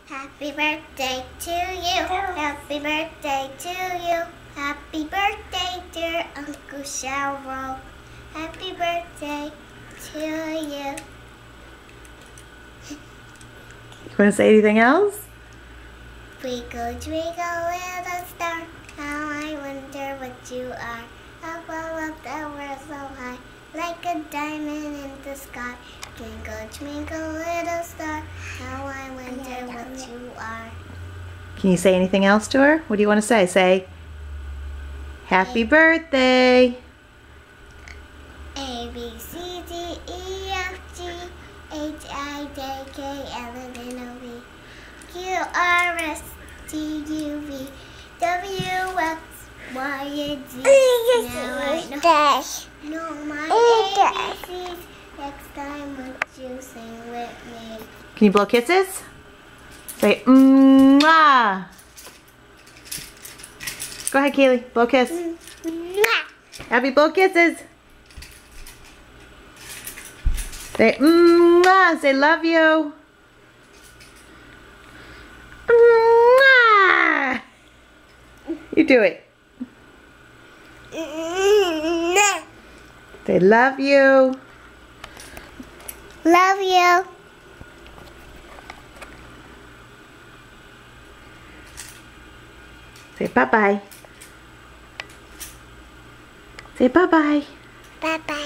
Happy birthday to you. Happy birthday to you. Happy birthday, dear Uncle Cheryl. Happy birthday to you. You want to say anything else? Twinkle, twinkle, little star, how I wonder what you are. Up above the world so high, like a diamond in the sky. Twinkle, twinkle, little star, how I wonder what you are. Can you say anything else to her? What do you want to say? Say, happy birthday. A, B, C, D, E, F, G, H, I, J, K, L, M, N, O, P, Q, R, S, T, U, V, W, X, Y, and Z. Now I know my ABCs. Next time, won't you sing with me? Can you blow kisses? Say, mwah. Go ahead, Kaylee. Blow a kiss. Happy blow kisses. Say, mwah. Say, love you. Mwah. You do it. Say, love you. Love you. Say, bye-bye. Say, bye-bye. Bye-bye.